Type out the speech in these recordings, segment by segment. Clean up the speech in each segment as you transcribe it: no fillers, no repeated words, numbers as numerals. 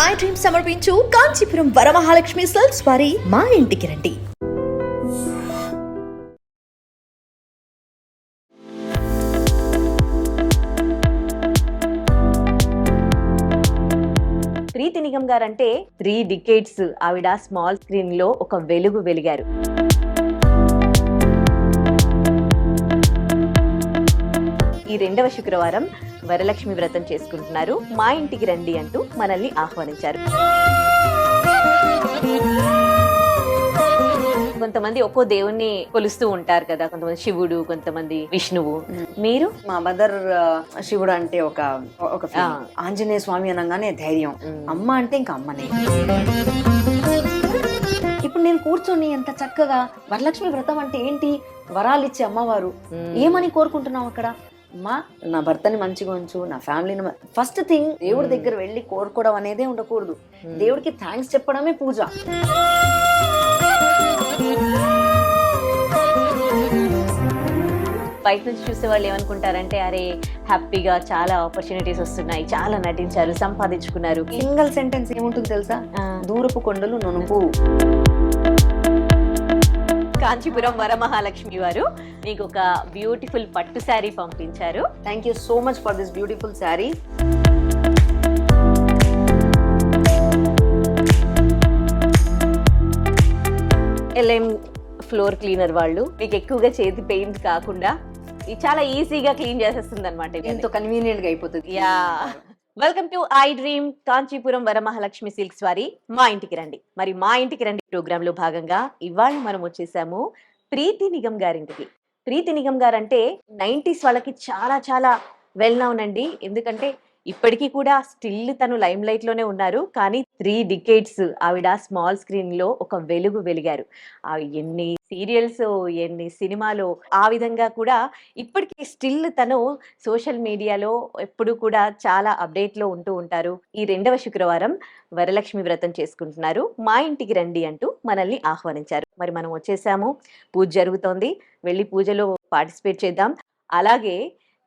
I dream సమర్పించు Kanchipuram Varamahalakshmi silks వారి మా ఇంటికి రండి. ప్రీతి నిగమ్ గారు అంటే 3 డికేడ్స్ ఆవిడ స్మాల్ స్క్రీన్ లో ఒక వెలుగు వెలిగారు. ఈ 2వ శుక్రవారం వరలక్ష్మి వ్రతం చేసుకుంటున్నారు. మా ఇంటికి రండి అంటూ మనల్ని ఆహ్వానించారు. కొంతమంది ఒక్కో దేవుణ్ణి కొలుస్తూ ఉంటారు కదా, కొంతమంది శివుడు, కొంతమంది విష్ణువు. మీరు? మా మదర్ శివుడు అంటే ఒక ఆంజనేయ స్వామి అనగానే ధైర్యం, అమ్మ అంటే ఇంకా అమ్మనే. ఇప్పుడు నేను కూర్చొని ఎంత చక్కగా వరలక్ష్మి వ్రతం అంటే ఏంటి, వరాలు ఇచ్చే అమ్మవారు, ఏమని కోరుకుంటున్నాం అక్కడ? అమ్మా నా భర్తని మంచిగా ఉంచు, నా ఫ్యామిలీని. ఫస్ట్ థింగ్ దేవుడి దగ్గర వెళ్ళి కోరుకోవడం అనేదే ఉండకూడదు. దేవుడికి థ్యాంక్స్ చెప్పడమే పూజ. బయట నుంచి చూసే వాళ్ళు ఏమనుకుంటారంటే, అరే హ్యాపీగా చాలా ఆపర్చునిటీస్ వస్తున్నాయి, చాలా నటించారు, సంపాదించుకున్నారు. సింగిల్ సెంటెన్స్ ఏముంటుంది తెలుసా? దూరపు కొండలు నునుపు. కాంచీపురం వరమహాలక్ష్మి వారు మీకు ఒక బ్యూటిఫుల్ పట్టు శారీ పంపించారు. Thank you so much for this beautiful sari. LM floor cleaner వాళ్ళు మీకు ఎక్కువగా చేతి పెయింట్ కాకుండా చాలా ఈజీగా క్లీన్ చేసేస్తుంది అనమాట. ఎంతో కన్వీనియంట్ గా అయిపోతుంది. Yeah, welcome to I dream Kanchipuram Varamahalakshmi silks వారి మా ఇంటికి రండి. మరి మా ఇంటికి రండి ప్రోగ్రామ్ లో భాగంగా ఇవాళ మనం వచ్చేసాము ప్రీతి నిగమ్ గారింటికి. ప్రీతి నిగమ్ గారు అంటే 90s వాళ్ళకి చాలా చాలా వెల్ నౌన్ అండి. ఎందుకంటే ఇప్పటికీ కూడా స్టిల్ తను లైమ్ లైట్ లోనే ఉన్నారు. కానీ 3 డికేడ్స్ ఆవిడ స్మాల్ స్క్రీన్ లో ఒక వెలుగు వెలిగారు. ఎన్ని సీరియల్స్, ఎన్ని సినిమాలు, ఆ విధంగా కూడా ఇప్పటికీ స్టిల్ తను సోషల్ మీడియాలో ఎప్పుడు కూడా చాలా అప్డేట్ లో ఉంటూ ఉంటారు. ఈ 2వ శుక్రవారం వరలక్ష్మి వ్రతం చేసుకుంటున్నారు. మా ఇంటికి రండి అంటూ మనల్ని ఆహ్వానించారు. మరి మనం వచ్చేసాము, పూజ జరుగుతోంది, వెళ్ళి పూజలో పార్టిసిపేట్ చేద్దాం. అలాగే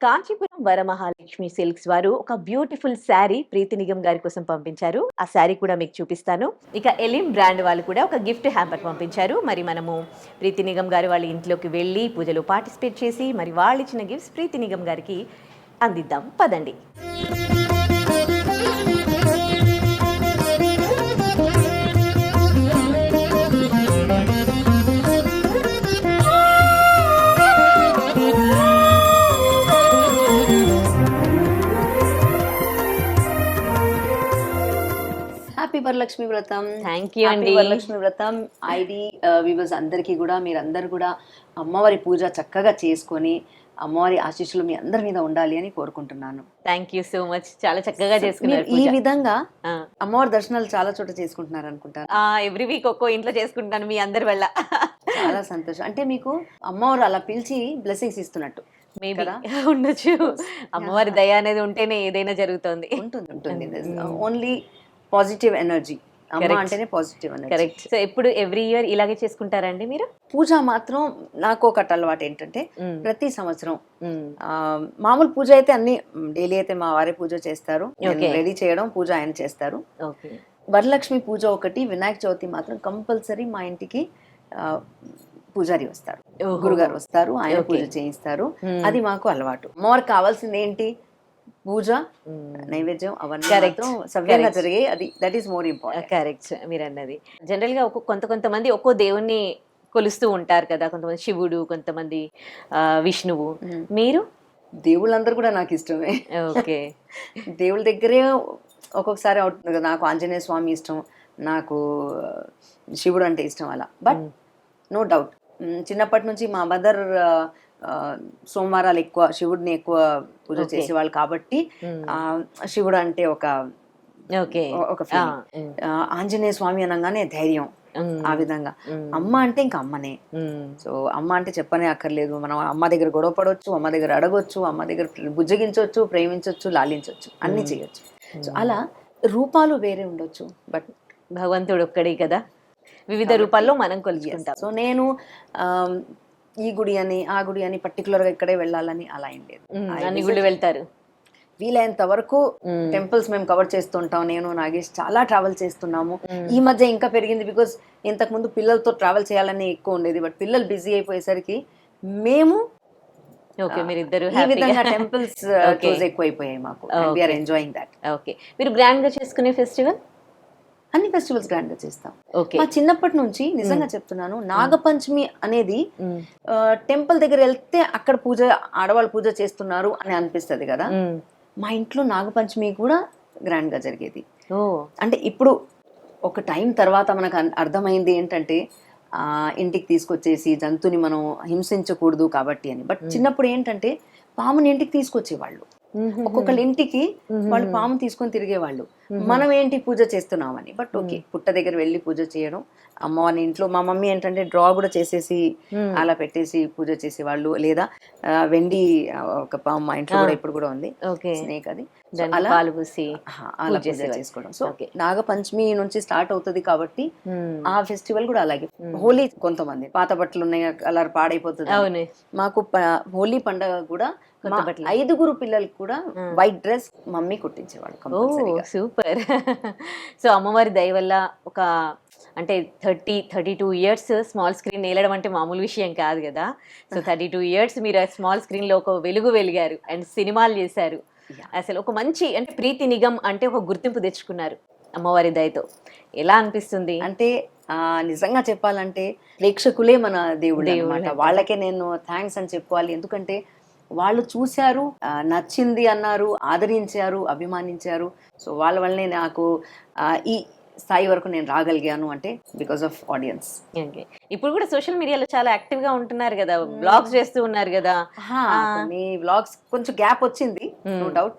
కాంచీపురం వరమహాలక్ష్మి సిల్క్స్ వారు ఒక బ్యూటిఫుల్ శారీ ప్రీతి నిగమ్ గారి కోసం పంపించారు. ఆ శారీ కూడా మీకు చూపిస్తాను. ఇక ఎలిమ్ బ్రాండ్ వాళ్ళు కూడా ఒక గిఫ్ట్ హ్యాంపర్ పంపించారు. మరి మనము ప్రీతి నిగమ్ గారి వాళ్ళ ఇంట్లోకి వెళ్ళి పూజలో పార్టిసిపేట్ చేసి మరి వాళ్ళు ఇచ్చిన గిఫ్ట్స్ ప్రీతి నిగమ్ గారికి అందిద్దాం. పదండి. హ్యాపీ వరలక్ష్మి వ్రతం. థ్యాంక్ యూ అండి. వరలక్ష్మి వ్రతం ఐడి వ్యూవర్స్ అందరికీ కూడా, మీరందరూ కూడా అమ్మవారి పూజ చక్కగా చేసుకొని అమ్మవారి ఆశీస్సులు మీ అందరి మీద ఉండాలి అని కోరుకుంటున్నాను. Thank you so much. చాలా చక్కగా చేసుకున్నారు. ఈ విధంగా అమ్మవారి దర్శనాలు చాలా చోట చేసుకుంటున్నారు అనుకుంటాను. ఎవ్రీ వీక్ ఒక్కో ఇంట్లో చేసుకుంటాను మీ అందరి వల్ల. చాలా సంతోషం. అంటే మీకు అమ్మవారు అలా పిలిచి బ్లెస్సింగ్స్ ఇస్తున్నట్టు మేబీ ఉండొచ్చు. అమ్మవారి దయ అనేది ఉంటేనే ఏదైనా జరుగుతుంది. ఉంటుంది. Only positive energy. అమ్మ అంటేనే పాజిటివ్ ఎనర్జీ. కరెక్ట్. సో ఎప్పుడు ఎవ్రీ ఇయర్ ఇలాగే చేసుకుంటారండి మీరు? పూజ మాత్రం నాకు ఒక అలవాటు ఏంటంటే, ప్రతి సంవత్సరం మామూలు పూజ అయితే అన్ని డైలీ అయితే మా వారి పూజ చేస్తారు, రెడీ చేయడం, పూజ ఆయన చేస్తారు. వరలక్ష్మి పూజ ఒకటి, వినాయక చవితి మాత్రం కంపల్సరీ మా ఇంటికి పూజారి వస్తారు, గురుగారు వస్తారు, ఆయన పూజ చేయిస్తారు. అది మాకు అలవాటు. అమ్మవారికి కావాల్సింది ఏంటి? పూజ, నైవేద్యం, అవన్నీ సవ్యంగా జరిగే, అది that is more important. Correct, మీరు అన్నది. జనరల్ గా కొంతమంది ఒక్కో దేవుణ్ణి కొలుస్తూ ఉంటారు కదా, కొంతమంది శివుడు, కొంతమంది విష్ణువు. మీరు? దేవుళ్ళందరూ కూడా నాకు ఇష్టమే. ఓకే. దేవుళ్ళ దగ్గరే ఒక్కొక్కసారి అవుతుంది కదా, నాకు ఆంజనేయ స్వామి ఇష్టం, నాకు శివుడు అంటే ఇష్టం, అలా. బట్ నో డౌట్ చిన్నప్పటి నుంచి మా మదర్ సోమవారాలు ఎక్కువ శివుడిని ఎక్కువ పూజ చేసేవాళ్ళు కాబట్టి శివుడు అంటే ఒక ఆంజనేయ స్వామి అనగానే ధైర్యం, ఆ విధంగా. అమ్మ అంటే ఇంకా అమ్మనే. సో అమ్మ అంటే చెప్పనే అక్కర్లేదు. మనం అమ్మ దగ్గర గొడవ పడవచ్చు, అమ్మ దగ్గర అడగొచ్చు, అమ్మ దగ్గర బుజ్జగించవచ్చు, ప్రేమించవచ్చు, లాలించవచ్చు, అన్ని చేయొచ్చు. సో అలా రూపాలు వేరే ఉండొచ్చు, బట్ భగవంతుడు ఒక్కడే కదా, వివిధ రూపాల్లో మనం కొలుచుకుంటాం. సో నేను ఈ గుడి అని, ఆ గుడి అని పర్టికులర్ గా ఇక్కడే వెళ్ళాలని అలా ఏం లేదు. అన్ని గుళ్ళు వెళ్తారు. వీలైనంత వరకు టెంపుల్స్ మేము కవర్ చేస్తుంటాం. నేను నాగేష్ చాలా ట్రావెల్ చేస్తున్నాము. ఈ మధ్య ఇంకా పెరిగింది, బికాస్ ఇంతకు ముందు పిల్లలతో ట్రావెల్ చేయాలని ఎక్కువ ఉండేది. బట్ పిల్లలు బిజీ అయిపోయేసరికి మేము మీరిద్దరు ఈ విధంగా టెంపుల్స్ ఎక్కువైపోయాయి మాకు. We are enjoying that. ఓకే, మీరు గ్రాండ్ గా చేసుకునే ఫెస్టివల్? అన్ని ఫెస్టివల్స్ గ్రాండ్ గా చేస్తాం. మా చిన్నప్పటి నుంచి నిజంగా చెప్తున్నాను, నాగపంచమి అనేది టెంపుల్ దగ్గర వెళ్తే అక్కడ పూజ, ఆడవాళ్ళు పూజ చేస్తున్నారు అని అనిపిస్తది కదా. మా ఇంట్లో నాగపంచమి కూడా గ్రాండ్ గా జరిగేది. అంటే ఇప్పుడు ఒక టైం తర్వాత మనకు అర్థమైంది ఏంటంటే ఇంటికి తీసుకొచ్చేసి జంతుని మనం హింసించకూడదు కాబట్టి అని. బట్ చిన్నప్పుడు ఏంటంటే పాముని ఇంటికి తీసుకొచ్చేవాళ్ళు, ఒక్కొక్కళ్ళ ఇంటికి వాళ్ళు పాము తీసుకొని తిరిగేవాళ్ళు. మనం ఏంటి పూజ చేస్తున్నామని. బట్ ఓకే, పుట్ట దగ్గర వెళ్ళి పూజ చేయడం, అమ్మవారిని ఇంట్లో మా మమ్మీ ఏంటంటే డ్రా కూడా చేసేసి అలా పెట్టేసి పూజ చేసేవాళ్ళు. లేదా వెండి ఒక పాము మా ఇంట్లో కూడా ఇప్పుడు కూడా ఉంది, స్నేక్, అది అలా పూజ చేసుకోవడం. సో నాగపంచమి నుంచి స్టార్ట్ అవుతుంది కాబట్టి ఆ ఫెస్టివల్ కూడా అలాగే. హోలీ కొంతమంది పాత బట్టలు ఉన్నాయి, కలర్ పాడైపోతుంది. మాకు హోలీ పండగ కూడా 5 పిల్లలకి కూడా వైట్ డ్రెస్ మమ్మీ కుట్టించేవాడు. సూపర్. సో అమ్మవారి దయ వల్ల ఒక అంటే 32 ఇయర్స్ స్మాల్ స్క్రీన్ నేలడం అంటే మామూలు విషయం కాదు కదా. సో 32 ఇయర్స్ మీరు స్మాల్ స్క్రీన్ లో ఒక వెలిగారు అండ్ సినిమాలు చేశారు. అసలు ఒక మంచి అంటే ప్రీతి నిగం అంటే ఒక గుర్తింపు తెచ్చుకున్నారు అమ్మవారి దయతో. ఎలా అనిపిస్తుంది? అంటే నిజంగా చెప్పాలంటే ప్రేక్షకులే మన దేవుడు అన్నమాట. వాళ్ళకే నేను థ్యాంక్స్ అని చెప్పుకోవాలి. ఎందుకంటే వాళ్ళు చూశారు, నచ్చింది అన్నారు, ఆదరించారు, అభిమానించారు. సో వాళ్ళ వల్లనే నాకు ఈ స్థాయి వరకు నేను రాగలిగాను, అంటే బికాస్ ఆఫ్ ఆడియన్స్. ఇప్పుడు కూడా సోషల్ మీడియాలో చాలా యాక్టివ్ గా ఉంటున్నారు కదా, బ్లాగ్స్ చేస్తూ ఉన్నారు కదా. మీ బ్లాగ్స్ కొంచెం గ్యాప్ వచ్చింది, నో డౌట్.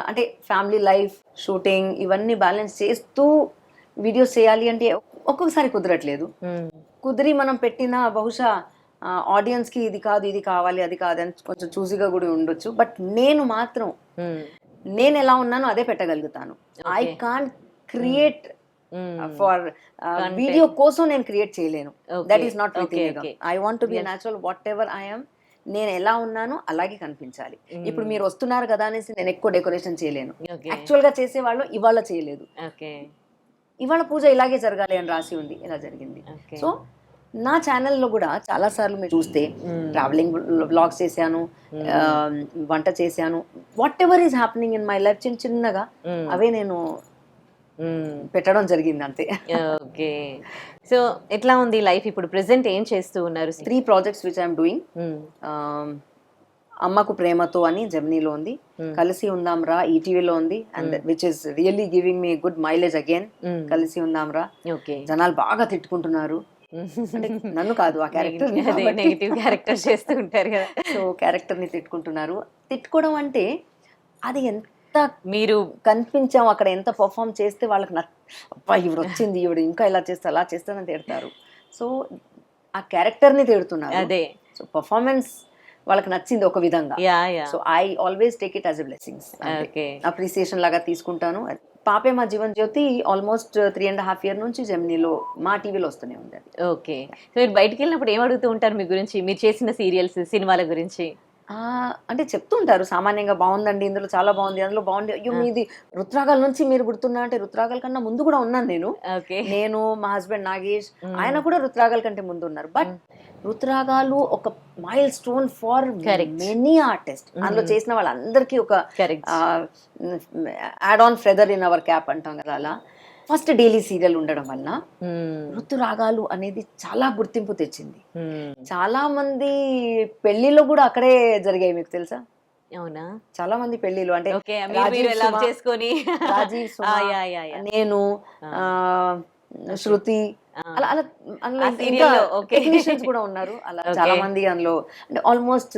అంటే ఫ్యామిలీ లైఫ్, షూటింగ్ ఇవన్నీ బ్యాలెన్స్ చేస్తూ వీడియోస్ చేయాలి అంటే ఒక్కొక్కసారి కుదరట్లేదు. కుదిరి మనం పెట్టిన బహుశా ఆడియన్స్ కి ఇది కాదు, ఇది కావాలి, అది కాదని కొంచెం చూసిగా కూడా ఉండొచ్చు. బట్ నేను మాత్రం నేను ఎలా ఉన్నానో అదే పెట్టగలుగుతాను. I can't create for video కోసం నేను క్రియేట్ చేయలేను. That is not Preeti Nigam. I want to be natural, whatever I am. నేను ఎలా ఉన్నానో అలాగే కనిపించాలి. ఇప్పుడు మీరు వస్తున్నారు కదా అనేసి నేను ఎక్కువ డెకరేషన్ చేయలేను. యాక్చువల్ గా చేసేవాళ్ళు ఇవాళ చేయలేదు, ఇవాళ పూజ ఇలాగే జరగాలి అని రాసి ఉంది, ఇలా జరిగింది. సో నా ఛానల్లో కూడా చాలా సార్లు మీరు చూస్తే ట్రావెలింగ్ వ్లాగ్స్ చేశాను, వంట చేశాను, what ever is happening in my life చిన్న చిన్నగా అవే నేను పెట్టడం జరిగింది అంతే. ఓకే, సో ఎట్లా ఉంది లైఫ్ ఇప్పుడు? ప్రెసెంట్ ఏం చేస్తూ ఉన్నారు? 3 ప్రాజెక్ట్స్ విచ్ ఐఎమ్ డూయింగ్. అమ్మకు ప్రేమతో అని జెమినీలో ఉంది, కలిసి ఉందాం రా ఈటీవీలో ఉంది, and which is really giving me good mileage again. కలిసి ఉందాం రా జనాలు బాగా తిట్టుకుంటున్నారు, నన్ను కాదు ఆ క్యారెక్టర్, నెగటివ్ క్యారెక్టర్ చేస్తూ ఉంటారు కదా. సో క్యారెక్టర్ ని తిట్టుకుంటున్నారు. తిట్టుకోవడం అంటే అది ఎంత మీరు కనిపించాం అక్కడ, ఎంత పర్ఫామ్ చేస్తే వాళ్ళకి అబ్బా ఈవిడ వచ్చింది, ఈవిడ ఇంకా ఇలా చేస్తే అలా చేస్తానని తిడతారు. సో ఆ క్యారెక్టర్ ని తిడుతున్నారు. అదే సో పర్ఫార్మెన్స్ వాళ్ళకి నచ్చింది ఒక విధంగా. So I always take it as a blessings, appreciation లాగా తీసుకుంటాను. పాపే మా జీవన్ జ్యోతి ఆల్మోస్ట్ 3.5 years నుంచి జెమినీలో మా టీవీలో వస్తూనే ఉంది. ఓకే, సో మీరు బయటకు వెళ్ళినప్పుడు ఏం అడుగుతూ ఉంటారు మీ గురించి, మీరు చేసిన సీరియల్స్, సినిమాల గురించి? అంటే చెప్తుంటారు సామాన్యంగా, బాగుందండి, ఇందులో చాలా బాగుంది, అందులో బాగుంది, అయ్యో మీది రుత్రాగాల నుంచి మీరు గుర్తున్నా అంటే రుత్రాగాల కన్నా ముందు కూడా ఉన్నాను నేను మా హస్బెండ్ నాగేష్, ఆయన కూడా రుత్రాగాల కంటే ముందు ఉన్నారు. బట్ రుత్రాగాలు ఒక mile stone for many artist. అందులో చేసిన వాళ్ళందరికీ ఒక add on feather in our cap అంటాం కదా, అలా ఫస్ట్ డైలీ సీరియల్ ఉండడం వల్ల ఋతురాగాలు అనేది చాలా గుర్తింపు తెచ్చింది. చాలా మంది పెళ్లిలో కూడా అక్కడే జరిగాయి, మీకు తెలుసా? అవునా? చాలా మంది పెళ్లిలు అంటే రాజీవ్ సుమ, నేను, శృతి, అలా అలా టెక్నీషియన్స్ కూడా ఉన్నారు. అలా చాలా మంది అందులో అంటే ఆల్మోస్ట్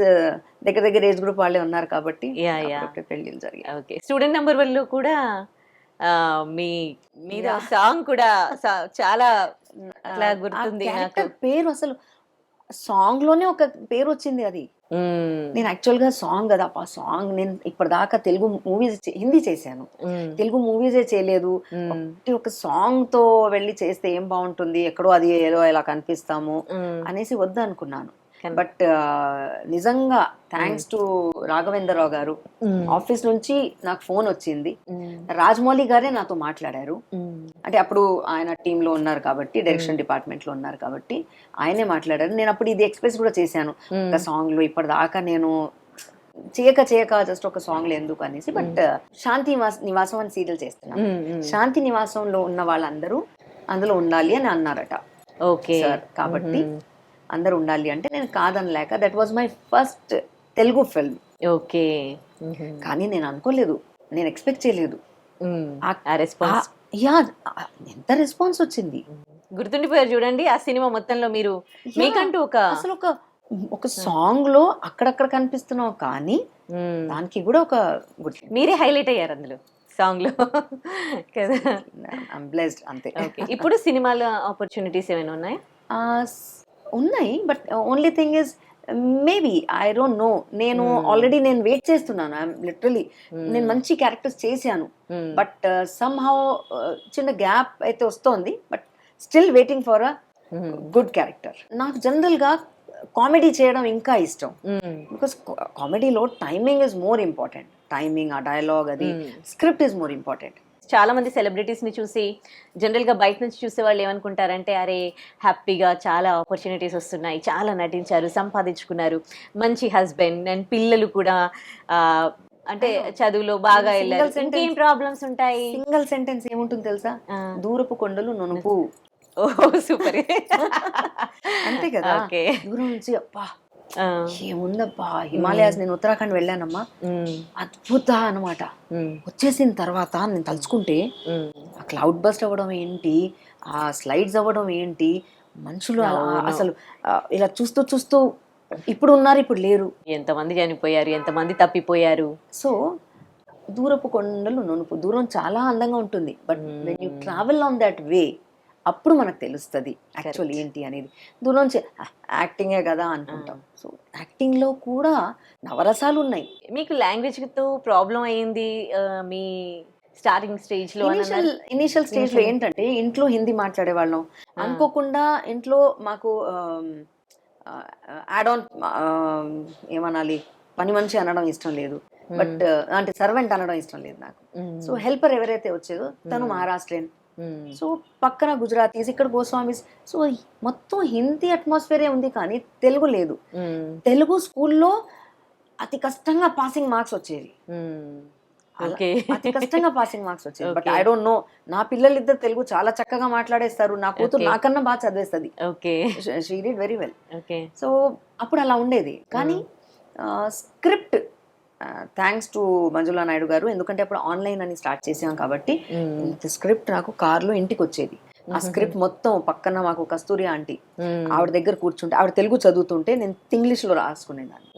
దగ్గర ఏజ్ గ్రూప్ వాళ్ళే ఉన్నారు కాబట్టి పెళ్లిలు జరిగాయి. ఓకే, స్టూడెంట్ నెంబర్ 1 కూడా మీ మీద సాంగ్ కూడా చాలా అట్లా గుర్తుంది నాకు. పేరు అసలు సాంగ్ లోనే ఒక పేరు వచ్చింది. అది నేను యాక్చువల్ గా సాంగ్ కదా, ఆ సాంగ్ నేను ఇప్పటిదాకా తెలుగు మూవీస్, హిందీ చేశాను, తెలుగు మూవీసే చేయలేదు. ఒక సాంగ్ తో వెళ్ళి చేస్తే ఏం బాగుంటుంది, ఎక్కడో అది ఏదో ఇలా కనిపిస్తాము అనేసి వద్దు అనుకున్నాను. బట్ నిజంగా థ్యాంక్స్ టు రాఘవేంద్రరావు గారు, ఆఫీస్ నుంచి నాకు ఫోన్ వచ్చింది, రాజమౌళి గారే నాతో మాట్లాడారు. అంటే అప్పుడు ఆయన టీంలో ఉన్నారు కాబట్టి, డైరెక్షన్ డిపార్ట్మెంట్ లో ఉన్నారు కాబట్టి ఆయనే మాట్లాడారు. నేను అప్పుడు ఇది ఎక్స్ప్రెస్ కూడా చేశాను, ఒక సాంగ్ లో ఇప్పటిదాకా నేను చేయక జస్ట్ ఒక సాంగ్ లో ఎందుకు అనేసి. బట్ శాంతి నివాసం అని సీరియల్ చేస్తున్నాను. శాంతి నివాసంలో ఉన్న వాళ్ళందరూ అందులో ఉండాలి అని అన్నారట ఓకే సార్. కాబట్టి అందరు ఉండాలి అంటే నేను కాదనలేక, that was my first Telugu film. Okay కానీ నేను అనుకోలేదు, నేను ఎక్స్పెక్ట్ చేయలేదు. రెస్పాన్స్ యా, ఎంత రెస్పాన్స్ వచ్చింది. గుర్తుండిపోయారు చూడండి ఆ సినిమా మొత్తంలో. మీరు మీకంటూ ఒక అసలు ఒక సాంగ్ లో అక్కడక్కడ కనిపిస్తున్నావు, కానీ దానికి కూడా ఒక మీరే హైలైట్ అయ్యారు అందులో సాంగ్ లో కదా. బ్లెస్డ్ అంతే. ఇప్పుడు సినిమాలో ఆపర్చునిటీస్ ఏమైనా ఉన్నాయా? ఉన్నాయి, but only thing is maybe I don't know. నేను ఆల్రెడీ నేను వెయిట్ చేస్తున్నాను. ఐఎమ్ లిటరలీ, నేను మంచి క్యారెక్టర్స్ చేశాను, బట్ సమ్ హౌ చిన్న గ్యాప్ అయితే వస్తోంది. But still waiting for a good character. నాకు జనరల్ గా కామెడీ చేయడం ఇంకా ఇష్టం, బికాస్ కామెడీలో timing is more important. Timing, ఆ డైలాగ్, అది స్క్రిప్ట్ ఇస్ మోర్ ఇంపార్టెంట్. చాలా మంది సెలబ్రిటీస్ ని చూసి జనరల్ గా బయట నుంచి చూసే వాళ్ళు ఏమనుకుంటారంటే, అరే హ్యాపీగా చాలా ఆపర్చునిటీస్ వస్తున్నాయి, చాలా నటించారు, సంపాదించుకున్నారు, మంచి హస్బెండ్ అండ్ పిల్లలు కూడా అంటే చదువులో బాగా వెళ్ళారు, ఇంకేం ప్రాబ్లమ్స్ ఉంటాయి. సింగిల్ సెంటెన్స్ ఏముంటుంది తెలుసా? దూరపు కొండలు నునుపు. ఓ సూపర్. అంతే కదా. దూరం నుంచి అబ్బా ఏముందబ్బా, హిమాలయాస్, నేను ఉత్తరాఖండ్ వెళ్ళానమ్మా, అద్భుత అనమాట. వచ్చేసిన తర్వాత నేను తలుచుకుంటే ఆ క్లౌడ్ బస్ట్ అవ్వడం ఏంటి, ఆ స్లైడ్స్ అవ్వడం ఏంటి, మనుషులు అసలు ఇలా చూస్తూ ఇప్పుడు ఉన్నారు, ఇప్పుడు లేరు, ఎంతమంది చనిపోయారు, ఎంతమంది తప్పిపోయారు. సో దూరపు కొండలు నునుపు, దూరం చాలా అందంగా ఉంటుంది, but when you travel on that way అప్పుడు మనకు తెలుస్తుంది యాక్చువల్ ఏంటి అనేది. దూరం నుంచి యాక్టింగే కదా అనుకుంటాం. సో యాక్టింగ్ లో కూడా నవరసాలు ఉన్నాయి. మీకు లాంగ్వేజ్ తో ప్రాబ్లం అయ్యింది మీ స్టార్టింగ్ స్టేజ్ లో? ఇనిషియల్ స్టేజ్ లో ఏంటంటే, ఇంట్లో హిందీ మాట్లాడే వాళ్ళం, అనుకోకుండా ఇంట్లో మాకు యాడ్ ఆన్ ఏమనాలి, పని మనిషి అనడం ఇష్టం లేదు, బట్ అంటే సర్వెంట్ అనడం ఇష్టం లేదు నాకు. సో హెల్పర్ ఎవరైతే వచ్చేదో తను మహారాష్ట్రియన్, సో పక్కన గుజరాతీస్, ఇక్కడ గోస్వామీస్. సో మొత్తం హిందీ అట్మాస్ఫియరే ఉంది, కానీ తెలుగు లేదు. తెలుగు స్కూల్లో అతి కష్టంగా పాసింగ్ మార్క్స్ వచ్చేవి, అతి కష్టంగా పాసింగ్ మార్క్స్ వచ్చేవి. బట్ ఐ డోంట్ నో, నా పిల్లలు ఇద్దరు తెలుగు చాలా చక్కగా మాట్లాడేస్తారు, నా కూతురు నాకన్నా బాగా చదివేస్తుంది. She did very well. So అప్పుడు అలా ఉండేది. కానీ script thanks to Manjula Naidu garu, ఎందుకంటే అప్పుడు ఆన్లైన్ అని స్టార్ట్ చేసాం కాబట్టి స్క్రిప్ట్ నాకు కార్లో ఇంటికి వచ్చేది. ఆ స్క్రిప్ట్ మొత్తం పక్కన మాకు కస్తూరి ఆంటీ, ఆవిడ దగ్గర కూర్చుంటే, ఆవిడ తెలుగు చదువుతుంటే నేను ఇంగ్లీష్ లో రాసుకునేదాన్ని.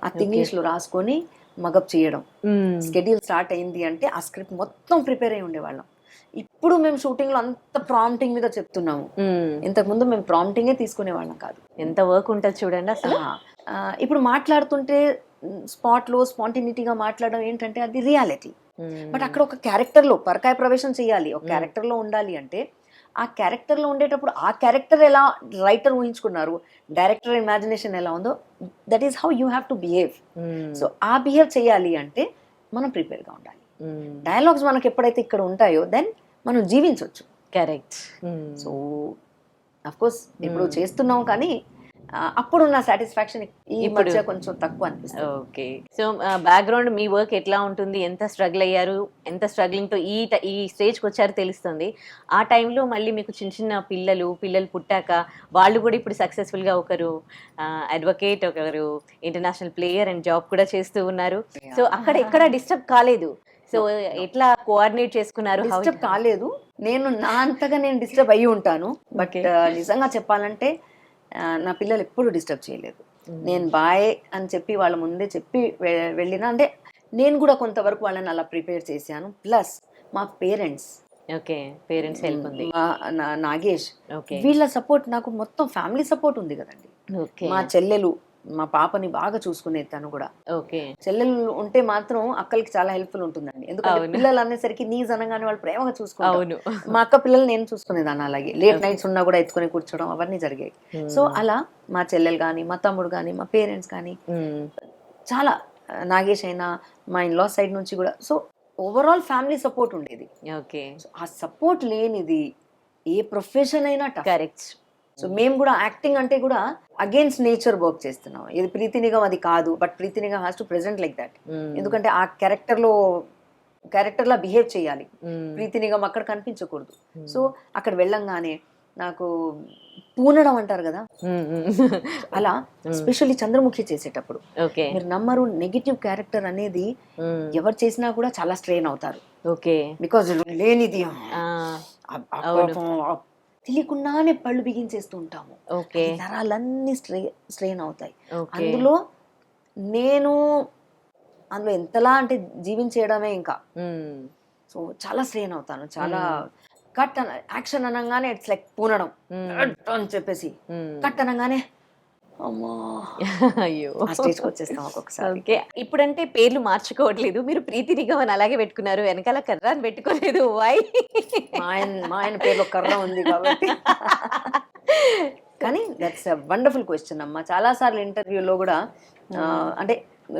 ఆ ఇంగ్లీష్ లో రాసుకొని మగప్ చేయడం, స్కెడ్యూల్ స్టార్ట్ అయింది అంటే ఆ స్క్రిప్ట్ మొత్తం ప్రిపేర్ అయి ఉండేవాళ్ళం. ఇప్పుడు మేము షూటింగ్ లో అంత ప్రాంప్టింగ్ మీద చెప్తున్నాము, ఇంతకు ముందు మేము ప్రాంప్టింగే తీసుకునే వాళ్ళం కాదు. ఎంత వర్క్ ఉంటుంది చూడండి అసలు. ఇప్పుడు మాట్లాడుతుంటే స్పాట్ లో స్పాంటినిటీగా మాట్లాడడం ఏంటంటే అది రియాలిటీ. బట్ అక్కడ ఒక క్యారెక్టర్ లో పరకాయ ప్రవేశం చేయాలి, ఒక క్యారెక్టర్ లో ఉండాలి అంటే ఆ క్యారెక్టర్ లో ఉండేటప్పుడు ఆ క్యారెక్టర్ ఎలా రైటర్ ఊహించుకున్నారు, డైరెక్టర్ ఇమాజినేషన్ ఎలా ఉందో, that is how you have to behave. So ఆ బిహేవ్ చేయాలి అంటే మనం ప్రిపేర్ గా ఉండాలి. డైలాగ్స్ మనకి ఎప్పుడైతే ఇక్కడ ఉంటాయో దెన్ మనం జీవించవచ్చు. కరెక్ట్. సో అఫ్ కోర్స్ ఇప్పుడు చేస్తున్నాం, కానీ అప్పుడున్న సాటిస్ఫాక్షన్ ఈ మధ్య కొంచెం తక్కువ అనిపిస్తుంది. ఓకే. సో బ్యాక్గ్రౌండ్ మీ వర్క్ ఎట్లా ఉంటుంది, ఎంత స్ట్రగుల్ అయ్యారు, ఎంత స్ట్రగ్లింగ్ తో ఈ స్టేజ్కి వచ్చారు తెలుస్తుంది. ఆ టైంలో మళ్ళీ మీకు చిన్న చిన్న పిల్లలు పుట్టాక వాళ్ళు కూడా ఇప్పుడు సక్సెస్ఫుల్ గా ఒకరు అడ్వకేట్, ఒకరు ఇంటర్నేషనల్ ప్లేయర్ అండ్ జాబ్ కూడా చేస్తూ ఉన్నారు. సో అక్కడ ఎక్కడ డిస్టర్బ్ కాలేదు. సో ఎట్లా కోఆర్డినేట్ చేసుకున్నారు? డిస్టర్బ్ కాలేదు, నేను నా అంతగా నేను డిస్టర్బ్ అయ్యి ఉంటాను. బట్ నిజంగా చెప్పాలంటే నా పిల్లలు ఎప్పుడు డిస్టర్బ్ చేయలేదు. నేను బాయ్ అని చెప్పి వాళ్ళ ముందే చెప్పి వెళ్ళినా, అంటే నేను కూడా కొంతవరకు వాళ్ళని అలా ప్రిపేర్ చేశాను. ప్లస్ మా పేరెంట్స్ హెల్ప్ ఉంది, నాగేష్, వీళ్ళ సపోర్ట్ నాకు మొత్తం ఫ్యామిలీ సపోర్ట్ ఉంది కదండి. మా చెల్లెలు మా పాపని బాగా చూసుకునేది తను కూడా. ఓకే. చెల్లెలు ఉంటే మాత్రం అక్కలకి చాలా హెల్ప్ఫుల్ ఉంటుందండి. ఎందుకంటే అవును. పిల్లలు అనేసరికి నీజ్ అనగానే వాళ్ళు ప్రేమగా చూసుకుంటారు. అవును. మా అక్క పిల్లలు నేను చూసుకునేదాన్ని అలాగే. లేట్ నైట్స్ ఉన్నా కూడా ఎత్తుకొని కూర్చోవడం అవన్నీ జరిగాయి. సో అలా మా చెల్లెలు కానీ, మా తమ్ముడు కానీ, మా పేరెంట్స్ కానీ చాలా నాగేష్ అయినా మా ఇన్లా సైడ్ నుంచి కూడా. సో ఓవరాల్ ఫ్యామిలీ సపోర్ట్ ఉండేది. ఓకే. సో ఆ సపోర్ట్ లేనిది ఏ ప్రొఫెషన్ అయినా టఫ్. కరెక్ట్. సో మేము కూడా యాక్టింగ్ అంటే కూడా అగేన్స్ట్ నేచర్ వర్క్ చేస్తున్నాం. ఇది ప్రీతి నిగం అది కాదు, but Preeti Nigam has to present like that. ఎందుకంటే ఆ క్యారెక్టర్ లా బిహేవ్ చేయాలి. ప్రీతి నిగం అక్కడ కనిపించకూడదు. సో అక్కడ వెళ్ళంగానే నాకు పూనడం అంటారు కదా, అలా ఎస్పెషల్లీ చంద్రముఖి చేసేటప్పుడు మీరు నమ్మరు, నెగిటివ్ క్యారెక్టర్ అనేది ఎవరు చేసినా కూడా చాలా స్ట్రెయిన్ అవుతారు. బికాజ్ లేనిది తెలియకుండానే పళ్ళు బిగించేస్తూ ఉంటాము. నరాలన్నీ స్ట్రెయిన్ అవుతాయి. అందులో నేను ఎంతలా అంటే జీవించేయడమే ఇంకా. సో చాలా స్ట్రెయిన్ అవుతాను. చాలా కట్ యాక్షన్ అనగానే ఇట్స్ లైక్ పూనడం అని చెప్పేసి కట్ అనగానే అమ్మా అయ్యో ఆ స్టేజ్కి వచ్చేస్తాం ఒక్కొక్కసారి. ఓకే. ఇప్పుడంటే పేర్లు మార్చుకోవట్లేదు, మీరు ప్రీతి నిగం అని అలాగే పెట్టుకున్నారు, వెనకాల కర్ర అని పెట్టుకోలేదు. వై? మా ఆయన పేరులో కర్ర ఉంది కాబట్టి. కానీ దట్స్ అ వండర్ఫుల్ క్వశ్చన్ అమ్మా. చాలా సార్లు ఇంటర్వ్యూలో కూడా అంటే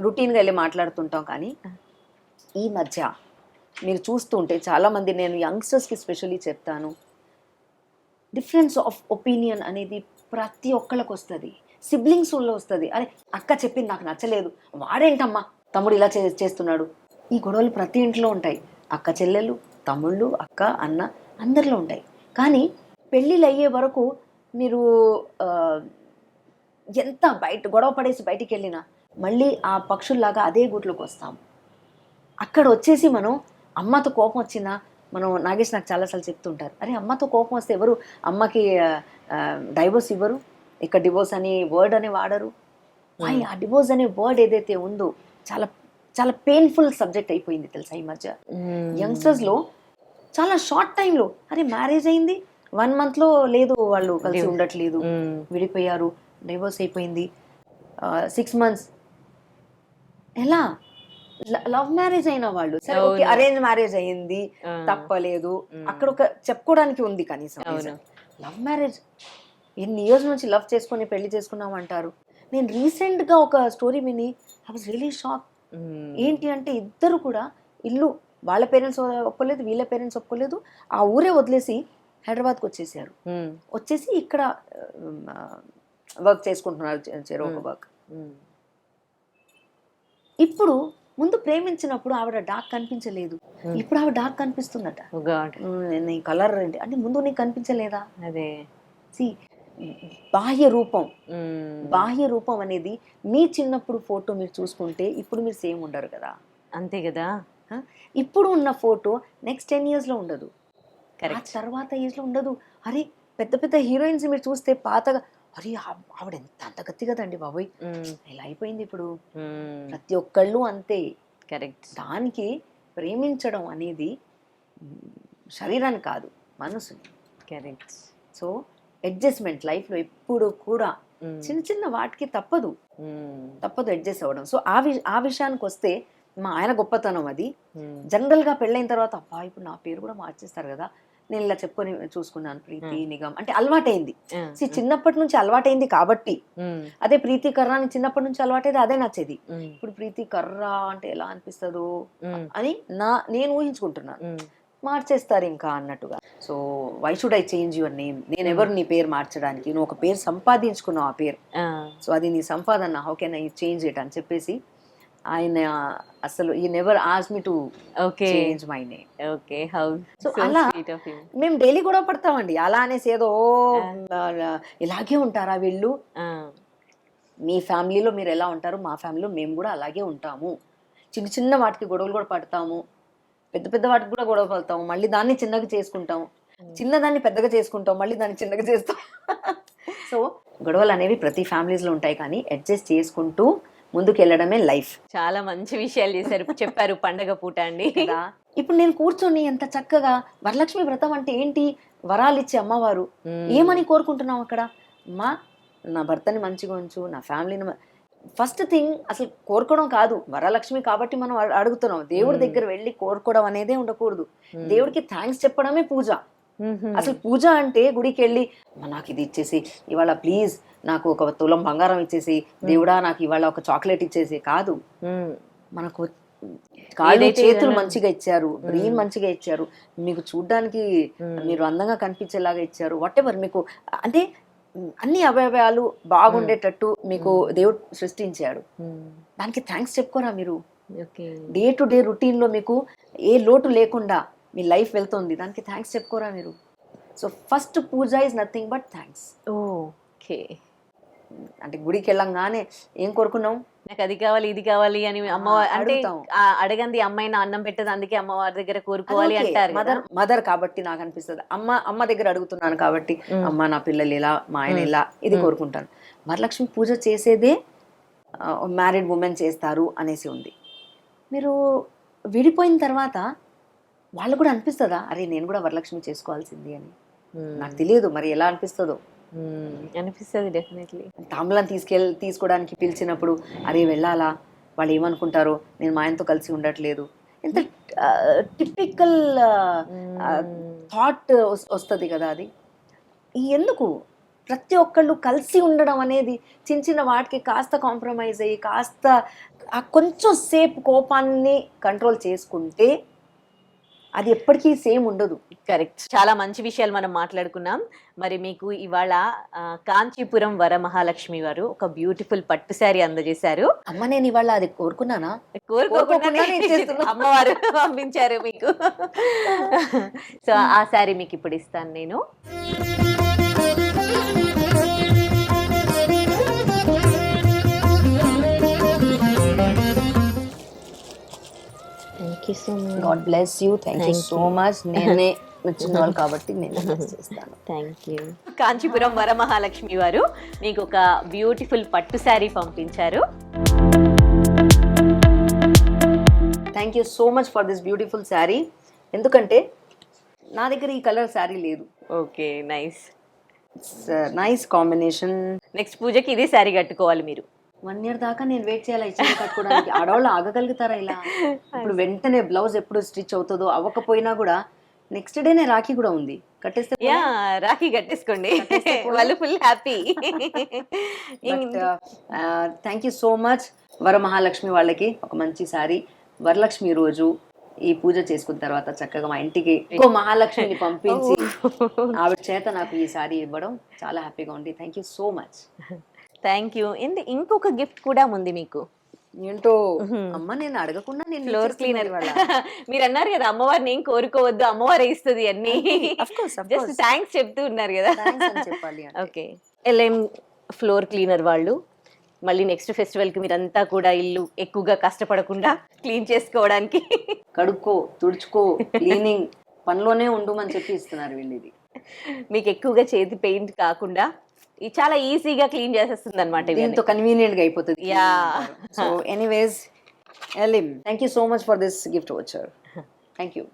రొటీన్ గా వెళ్ళి మాట్లాడుతుంటాం, కానీ ఈ మధ్య మీరు చూస్తుంటే చాలా మంది, నేను యంగ్స్టర్స్ కి స్పెషల్లీ చెప్తాను, డిఫరెన్స్ ఆఫ్ ఒపీనియన్ అనేది ప్రతి ఒక్కళ్ళకి వస్తుంది. సిబ్లింగ్స్ లో వస్తుంది. అరే అక్క చెప్పింది నాకు నచ్చలేదు, వాడేంటమ్మా తమ్ముడు ఇలా చేస్తున్నాడు. ఈ గొడవలు ప్రతి ఇంట్లో ఉంటాయి. అక్క చెల్లెలు, తమ్ముళ్ళు, అక్క, అన్న అందరిలో ఉంటాయి. కానీ పెళ్ళిళ్ళు అయ్యే వరకు మీరు ఎంత గొడవ పడేసి బయటికి వెళ్ళినా మళ్ళీ ఆ పక్షుల్లాగా అదే గూట్లోకి వస్తాం. అక్కడ వచ్చేసి మనం అమ్మతో కోపం వచ్చినా, మనం నాగేష్ నాకు చాలాసార్లు చెప్తుంటారు, అరే అమ్మతో కోపం వస్తే ఎవరు అమ్మకి డైవోర్స్ ఇవ్వరు, ఇక్కడ డివోర్స్ అని వర్డ్ అని వాడరు. ఆ డివోర్స్ అనే వర్డ్ ఏదైతే ఉందో చాలా చాలా పెయిన్ఫుల్ సబ్జెక్ట్ అయిపోయింది తెలుసా ఈ మధ్య యంగ్స్టర్స్ లో. చాలా షార్ట్ టైంలో అరే మ్యారేజ్ అయింది 1 month లో లేదు, వాళ్ళు కలిసి ఉండట్లేదు, విడిపోయారు, డైవోర్స్ అయిపోయింది, 6 months. ఎలా లవ్ మ్యారేజ్ అయిన వాళ్ళు సరే ఓకే, అరేంజ్ మ్యారేజ్ అయ్యింది తప్పలేదు, అక్కడ ఒక చెప్పుకోవడానికి ఉంది కనీసం. లవ్ మ్యారేజ్ ఎన్ని ఇయర్స్ నుంచి లవ్ చేసుకొని పెళ్లి చేసుకున్నాం అంటారు. నేను రీసెంట్ గా ఒక స్టోరీ విని ఐ వాజ్ రియలీ షాక్. ఏంటి అంటే ఇద్దరు కూడా ఇల్లు వాళ్ళ పేరెంట్స్ ఒప్పుకోలేదు, వీళ్ళ పేరెంట్స్ ఒప్పుకోలేదు, ఆ ఊరే వదిలేసి హైదరాబాద్కి వచ్చేసారు. వచ్చేసి ఇక్కడ వర్క్ చేసుకుంటున్నారు, చెరొక వర్క్. ఇప్పుడు ముందు ప్రేమించినప్పుడు ఆవిడ డార్క్ కనిపించలేదు, ఇప్పుడు ఆవిడ డార్క్ కనిపిస్తుందట. నీ కలర్ ఏంటి అంటే ముందు నీకు కనిపించలేదా? అదే బాహ్య రూపం అనేది మీ చిన్నప్పుడు ఫోటో మీరు చూసుకుంటే ఇప్పుడు మీరు సేమ్ ఉండరు కదా. అంతే కదా. ఇప్పుడు ఉన్న ఫోటో నెక్స్ట్ 10 years లో ఉండదు, తర్వాత ఏజ్ లో ఉండదు. అరే పెద్ద పెద్ద హీరోయిన్స్ మీరు చూస్తే పాతగా, అరే ఆవిడ ఎంత అంత గట్టి కదండి బాబోయ్, ఇలా అయిపోయింది ఇప్పుడు. ప్రతి ఒక్కళ్ళు అంతే. కరెక్ట్. దానికి ప్రేమించడం అనేది శరీరాన్ని కాదు, మనసుని. కరెక్ట్. సో అడ్జస్ట్మెంట్ లైఫ్ లో ఎప్పుడు కూడా చిన్న చిన్న వాటికి తప్పదు అడ్జస్ట్ అవ్వడం. సో ఆ విషయానికి వస్తే మా ఆయన గొప్పతనం అది. జనరల్ గా పెళ్ళైన తర్వాత అబ్బా ఇప్పుడు నా పేరు కూడా మార్చేస్తారు కదా, నేను ఇలా చెప్పుకొని చూసుకున్నాను ప్రీతి నిగం అంటే అలవాటైంది. చిన్నప్పటి నుంచి అలవాటైంది కాబట్టి. అదే ప్రీతి కర్ర అని చిన్నప్పటి నుంచి అలవాటైంది, అదే నచ్చేది. ఇప్పుడు ప్రీతి కర్ర అంటే ఎలా అనిపిస్తుందో అని నేను ఊహించుకుంటున్నాను. మార్చేస్తారు ఇంకా అన్నట్టుగా. So why should I change your name? నేను ఎవరు నీ పేరు మార్చడానికి? నువ్వు ఒక పేరు సంపాదించుకున్నావు, ఆ పేరు, సో అది నీ సంపాదన, how can I change it అని చెప్పేసి ఆయన అసలు ఈ never ask me to change my name. Okay, how so అలా మేము డైలీ గొడవ పడతామండి. అలా అనేసి ఏదో ఇలాగే ఉంటారా వీళ్ళు, మీ ఫ్యామిలీలో మీరు ఎలా ఉంటారు, మా ఫ్యామిలీలో మేము కూడా అలాగే ఉంటాము. చిన్న చిన్న వాటికి గొడవలు కూడా పడతాము, పెద్ద పెద్ద వాటికి కూడా గొడవ పడతాము, మళ్ళీ దాన్ని చిన్నగా చేసుకుంటాం, చిన్నదాన్ని పెద్దగా చేసుకుంటాం, మళ్ళీ దాన్ని చిన్నగా చేస్తాం. సో గొడవలు అనేవి ప్రతి ఫ్యామిలీస్ లో ఉంటాయి, కానీ అడ్జస్ట్ చేసుకుంటూ ముందుకు వెళ్ళడమే లైఫ్. చాలా మంచి విషయాలు చెప్పారు పండగ పూట అండి. ఇప్పుడు నేను కూర్చొని ఎంత చక్కగా వరలక్ష్మి వ్రతం అంటే ఏంటి, వరాలు ఇచ్చే అమ్మవారు, ఏమని కోరుకుంటున్నాం అక్కడ, నా భర్తని మంచిగా ఉంచు, నా ఫ్యామిలీని ఫస్ట్ థింగ్ అసలు కోరుకోవడం కాదు, వరలక్ష్మి కాబట్టి మనం అడుగుతున్నాం. దేవుడి దగ్గర వెళ్ళి కోరుకోవడం అనేదే ఉండకూడదు. దేవుడికి థ్యాంక్స్ చెప్పడమే పూజ. అసలు పూజ అంటే గుడికి వెళ్ళి నాకు ఇది ఇచ్చేసి, ఇవాళ ప్లీజ్ నాకు ఒక తులం బంగారం ఇచ్చేసి, దేవుడా నాకు ఇవాళ ఒక చాక్లెట్ ఇచ్చేసి కాదు. మనకు కాళ్ళు చేతులు మంచిగా ఇచ్చారు, బ్రెయిన్ మంచిగా ఇచ్చారు, మీకు చూడ్డానికి మీరు అందంగా కనిపించేలాగా ఇచ్చారు, వాట్ ఎవర్ మీకు అంటే అన్ని అవయవాలు బాగుండేటట్టు మీకు దేవుడు సృష్టించాడు. దానికి థ్యాంక్స్ చెప్పుకోరా మీరు? డే టు డే రొటీన్ లో మీకు ఏ లోటు లేకుండా మీ లైఫ్ వెళ్తుంది, దానికి థ్యాంక్స్ చెప్పుకోరా మీరు? So first puja is nothing but thanks. Okay. అంటే గుడికి వెళ్ళంగానే ఏం కోరుకున్నాం, నాకు అది కావాలి ఇది కావాలి అని అమ్మవారు అంటే అడుగుతాం. అడగంది అమ్మాయిని అన్నం పెట్టదు, అందుకే అమ్మవారి దగ్గర కోరుకోవాలి అంటారు. మదర్ కాబట్టి నాకు అనిపిస్తుంది, అమ్మ దగ్గర అడుగుతున్నాను కాబట్టి అమ్మ నా పిల్లలు ఇలా, మా ఆయన ఇలా, ఇది కోరుకుంటాను. వరలక్ష్మి పూజ చేసేదే మ్యారీడ్ ఉమెన్ చేస్తారు అనేసి ఉంది. మీరు విడిపోయిన తర్వాత వాళ్ళు కూడా అనిపిస్తుందా, అరే నేను కూడా వరలక్ష్మి చేసుకోవాల్సింది అని? నాకు తెలియదు మరి ఎలా అనిపిస్తుందో. అనిపిస్తుంది డెఫినెట్లీ. తాంబూలం తీసుకోవడానికి పిలిచినప్పుడు అరే వెళ్ళాలా, వాళ్ళు ఏమనుకుంటారో, నేను మా ఆయనతో కలిసి ఉండట్లేదు, ఎంత టిపికల్ థాట్ వస్తుంది కదా అది. ఎందుకు ప్రతి ఒక్కళ్ళు కలిసి ఉండడం అనేది చిన్న చిన్న వాటికి కాస్త కాంప్రమైజ్ అయ్యి కాస్త కొంచెం సేపు కోపాన్ని కంట్రోల్ చేసుకుంటే అది ఎప్పటికీ సేమ్ ఉండదు. కరెక్ట్. చాలా మంచి విషయాలు మనం మాట్లాడుకున్నాం. మరి మీకు ఇవాళ కాంచీపురం వరమహాలక్ష్మి వారు ఒక బ్యూటిఫుల్ పట్టు శారీ అందజేశారు. అమ్మ నేను ఇవాళ అది కోరుకున్నానా? కోరుకోకుండా అమ్మవారు పంపించారు మీకు. సో ఆ శారీ మీకు ఇప్పుడు ఇస్తాను నేను. God bless you. Thank you so much. నేనే వచ్చిన వాళ్ళు కాబట్టి నేను చేస్తాను. Thank you. కాంచీపురం వరమహాలక్ష్మి వారు మీకు ఒక బ్యూటిఫుల్ పట్టు శారీ పంపించారు. Thank you so much for this beautiful sari. ఎందుకంటే నా దగ్గర ఈ కలర్ శారీ లేదు. Okay, nice. Nice combination. Next పూజకి ఇదే శారీ కట్టుకోవాలి మీరు. 1 year దాకా నేను వెయిట్ చేయాలి ఈ చీర కట్టుకోవడానికి. ఆడవాళ్ళు ఆగగలుగుతారా ఇలా? ఇప్పుడు వెంటనే బ్లౌజ్ ఎప్పుడు స్టిచ్ అవుతుందో అవ్వకపోయినా కూడా నెక్స్ట్ డేనే రాఖీ కూడా ఉంది, కట్టేస్తే రాఖీ కట్టేసుకోండి, వాళ్ళు full happy. Thank you so much. Varamahalakshmi వాళ్ళకి ఒక మంచి సారీ. వరలక్ష్మి రోజు ఈ పూజ చేసుకున్న తర్వాత చక్కగా మా ఇంటికి ఇంకో మహాలక్ష్మిని పంపించి ఆవిడ చేత నాకు ఈ సారీ ఇవ్వడం చాలా హ్యాపీగా ఉంది. Thank you so much. Thank you. ఇంకొక గిఫ్ట్ కూడా ఉంది మీకు. ఏంటో అమ్మ, నేను అడగకుండా నేను ఫ్లోర్ క్లీనర్. మీరు అన్నారు కదా అమ్మవారిని ఏం కోరుకోవద్దు, అమ్మవారు ఇస్తుంది అన్ని. జస్ట్ థ్యాంక్స్ చెప్తూ ఉన్నారు కదా, చెప్పాలి. ఓకే. ఎల్ఎం ఫ్లోర్ క్లీనర్ వాళ్ళు మళ్ళీ నెక్స్ట్ ఫెస్టివల్ కి మీరంతా కూడా ఇల్లు ఎక్కువగా కష్టపడకుండా క్లీన్ చేసుకోవడానికి కడుక్కో, తుడుచుకో, క్లీనింగ్ పనిలోనే ఉండమని చెప్పి ఇస్తున్నారు వీళ్ళు. ఇది మీకు ఎక్కువగా చేతి పెయింట్ కాకుండా చాలా ఈజీగా క్లీన్ చేసేస్తుంది అనమాట. ఎంతో కన్వీనియంట్ గా అయిపోతుంది. So anyways Elim, thank you so much for this gift వచ్చారు. Thank you.